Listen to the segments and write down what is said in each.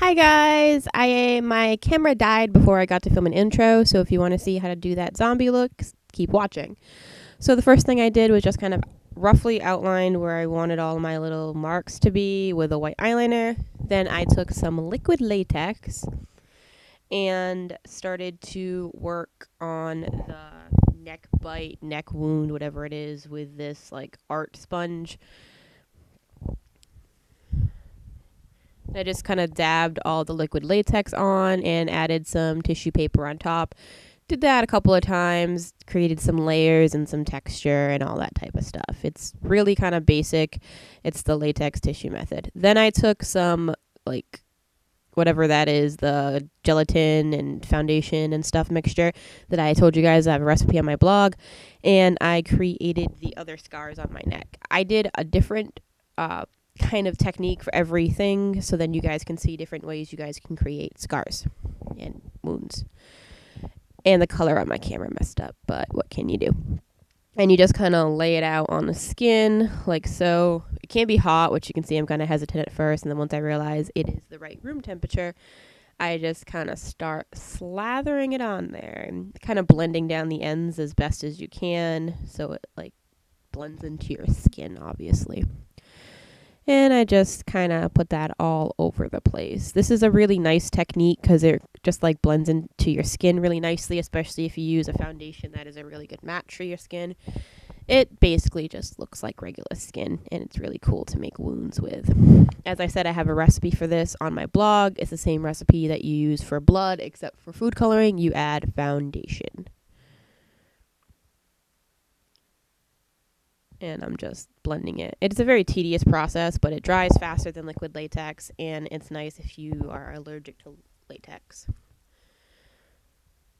Hi guys, my camera died before I got to film an intro, so if you want to see how to do that zombie look, keep watching. So the first thing I did was just kind of roughly outlined where I wanted all my little marks to be with a white eyeliner. Then I took some liquid latex and started to work on the neck bite, neck wound, whatever it is, with this like art sponge. I just kind of dabbed all the liquid latex on and added some tissue paper on top. Did that a couple of times, created some layers and some texture and all that type of stuff. It's really kind of basic. It's the latex tissue method. Then I took some, like, whatever that is, the gelatin and foundation and stuff mixture that I told you guys I have a recipe on my blog, and I created the other scars on my neck. I did a different kind of technique for everything, so then you guys can see different ways you guys can create scars and wounds. And the color on my camera messed up, but what can you do? And you just kind of lay it out on the skin like so. It can't be hot, which you can see I'm kind of hesitant at first, and then once I realize it is the right room temperature, I just kind of start slathering it on there and kind of blending down the ends as best as you can so it like blends into your skin, obviously. And I just kind of put that all over the place. This is a really nice technique because it just like blends into your skin really nicely, especially if you use a foundation that is a really good match for your skin. It basically just looks like regular skin, and it's really cool to make wounds with. As I said, I have a recipe for this on my blog. It's the same recipe that you use for blood, except for food coloring, you add foundation. And I'm just blending it. It's a very tedious process, but it dries faster than liquid latex, and it's nice if you are allergic to latex.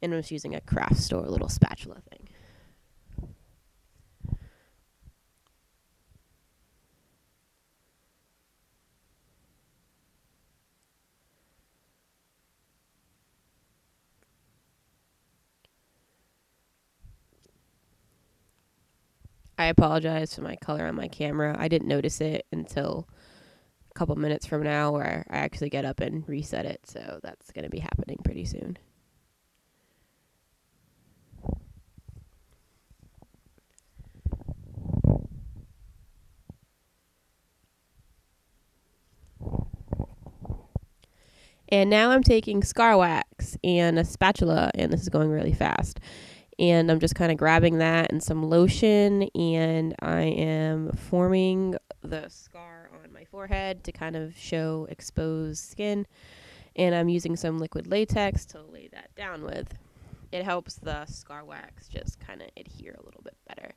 And I'm just using a craft store little spatula thing. I apologize for my color on my camera. I didn't notice it until a couple minutes from now where I actually get up and reset it, so that's going to be happening pretty soon. And now I'm taking scar wax and a spatula, and this is going really fast. And I'm just kind of grabbing that and some lotion, and I am forming the scar on my forehead to kind of show exposed skin. And I'm using some liquid latex to lay that down with. It helps the scar wax just kind of adhere a little bit better.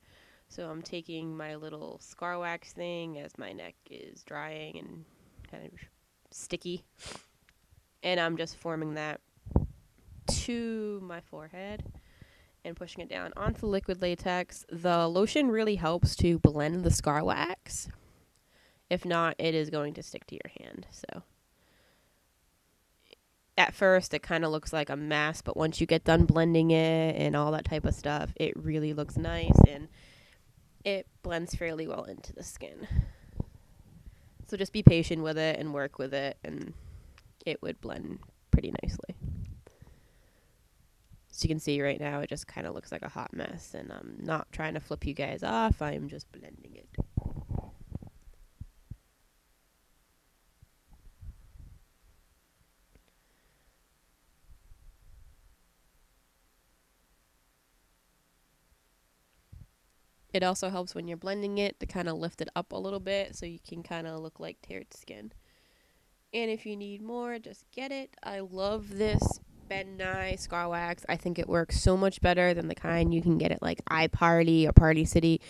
So I'm taking my little scar wax thing as my neck is drying and kind of sticky. And I'm just forming that to my forehead and pushing it down onto the liquid latex. The lotion really helps to blend the scar wax. If not, it is going to stick to your hand. So at first, it kind of looks like a mess, but once you get done blending it and all that type of stuff, it really looks nice and it blends fairly well into the skin. So just be patient with it and work with it, and it would blend pretty nicely. So you can see right now it just kind of looks like a hot mess, and I'm not trying to flip you guys off. I'm just blending it. It also helps when you're blending it to kind of lift it up a little bit so you can kind of look like teared skin. And if you need more, just get it. I love this Ben Nye Scar Wax. I think it works so much better than the kind you can get at like iParty or Party City.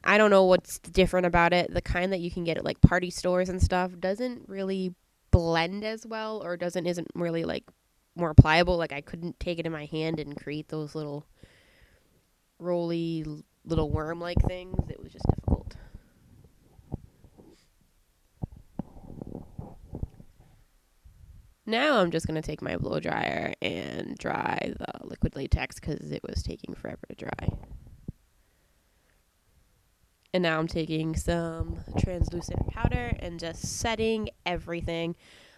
I don't know what's different about it. The kind that you can get at like party stores and stuff doesn't really blend as well, or isn't really like more pliable. Like I couldn't take it in my hand and create those little roly little worm-like things. It was just difficult. Now I'm just going to take my blow dryer and dry the liquid latex because it was taking forever to dry. And now I'm taking some translucent powder and just setting everything.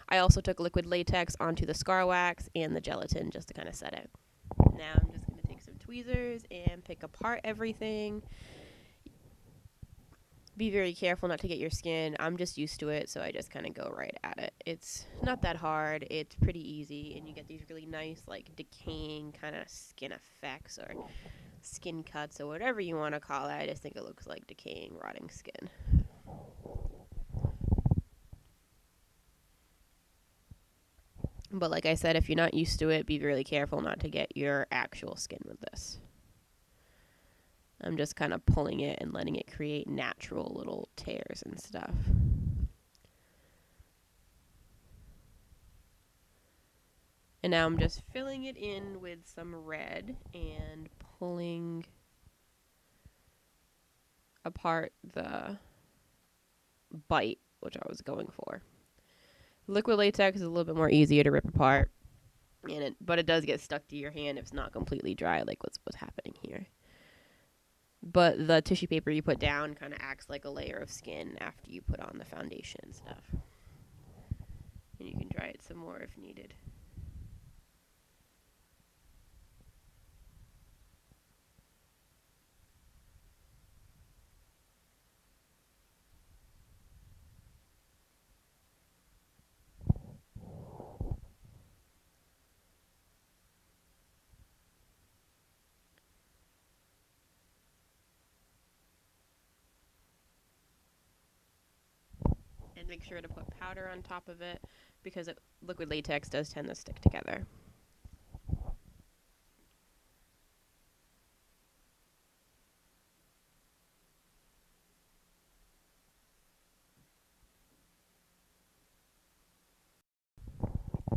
I also took liquid latex onto the scar wax and the gelatin just to kind of set it. Now I'm just going to take some tweezers and pick apart everything. Be very careful not to get your skin. I'm just used to it, so I just kind of go right at it. It's not that hard. It's pretty easy, and you get these really nice, like, decaying kind of skin effects or skin cuts or whatever you want to call it. I just think it looks like decaying, rotting skin. But like I said, if you're not used to it, be really careful not to get your actual skin with this. I'm just kind of pulling it and letting it create natural little tears and stuff. And now I'm just filling it in with some red and pulling apart the bite, which I was going for. Liquid latex is a little bit more easier to rip apart, but it does get stuck to your hand if it's not completely dry, like what's happening here. But the tissue paper you put down kind of acts like a layer of skin after you put on the foundation and stuff. And you can dry it some more if needed. And make sure to put powder on top of it because liquid latex does tend to stick together.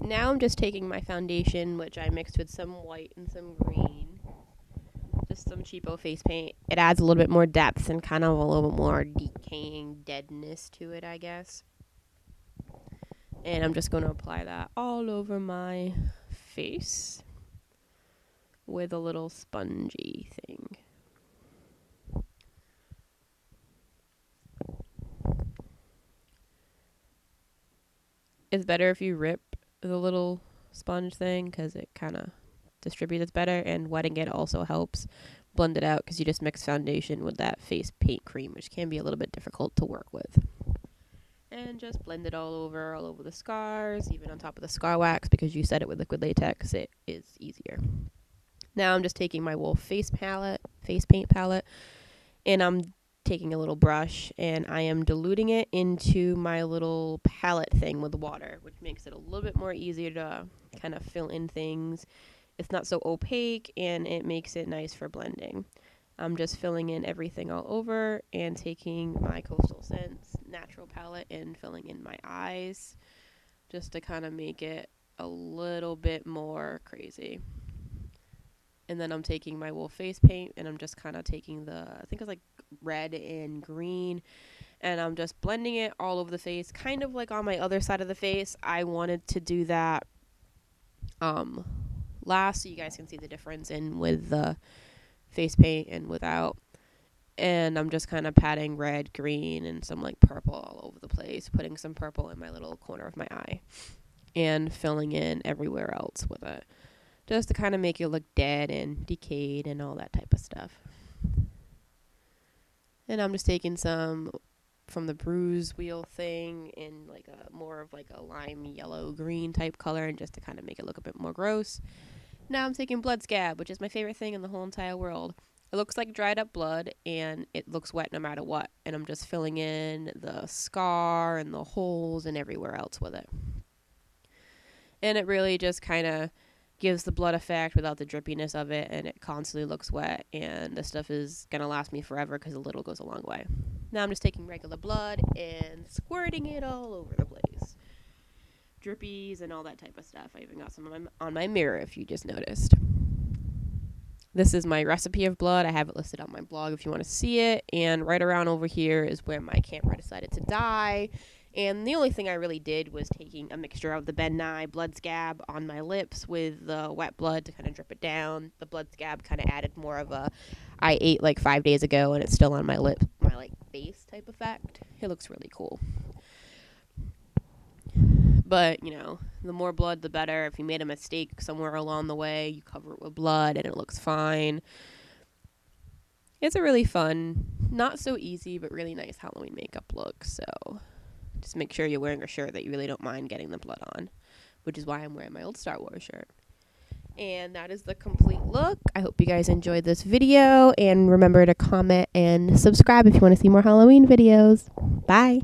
Now I'm just taking my foundation, which I mixed with some white and some green, just some cheapo face paint. It adds a little bit more depth and kind of a little bit more decaying deadness to it, I guess. And I'm just going to apply that all over my face with a little spongy thing. It's better if you rip the little sponge thing because it kind of distributes better, and wetting it also helps blend it out because you just mix foundation with that face paint cream, which can be a little bit difficult to work with. And just blend it all over the scars, even on top of the scar wax, because you set it with liquid latex, it is easier. Now I'm just taking my Wolf face paint palette, and I'm taking a little brush and I am diluting it into my little palette thing with water, which makes it a little bit more easier to kind of fill in things. It's not so opaque and it makes it nice for blending. I'm just filling in everything all over and taking my Coastal Scents natural palette and filling in my eyes just to kind of make it a little bit more crazy. And then I'm taking my Wolf face paint and I'm just kind of taking I think it's like red and green, and I'm just blending it all over the face, kind of like on my other side of the face. I wanted to do that last so you guys can see the difference in with the face paint and without. And I'm just kind of patting red, green, and some like purple all over the place, putting some purple in my little corner of my eye and filling in everywhere else with it, just to kind of make it look dead and decayed and all that type of stuff. And I'm just taking some from the bruise wheel thing in like a more of like a lime yellow green type color, and just to kind of make it look a bit more gross. Now I'm taking blood scab, which is my favorite thing in the whole entire world. It looks like dried up blood and it looks wet no matter what. And I'm just filling in the scar and the holes and everywhere else with it. And it really just kind of gives the blood effect without the drippiness of it, and it constantly looks wet, and this stuff is going to last me forever because a little goes a long way. Now I'm just taking regular blood and squirting it all over the place. Drippies and all that type of stuff. I even got some on my mirror if you just noticed. This is my recipe of blood. I have it listed on my blog if you want to see it. And right around over here is where my camera decided to die. And the only thing I really did was taking a mixture of the Ben Nye blood scab on my lips with the wet blood to kind of drip it down. The blood scab kind of added more of a I ate like 5 days ago and it's still on my lip, my like face type effect. It looks really cool. But, you know, the more blood, the better. If you made a mistake somewhere along the way, you cover it with blood and it looks fine. It's a really fun, not so easy, but really nice Halloween makeup look. So just make sure you're wearing a shirt that you really don't mind getting the blood on, which is why I'm wearing my old Star Wars shirt. And that is the complete look. I hope you guys enjoyed this video. And remember to comment and subscribe if you want to see more Halloween videos. Bye.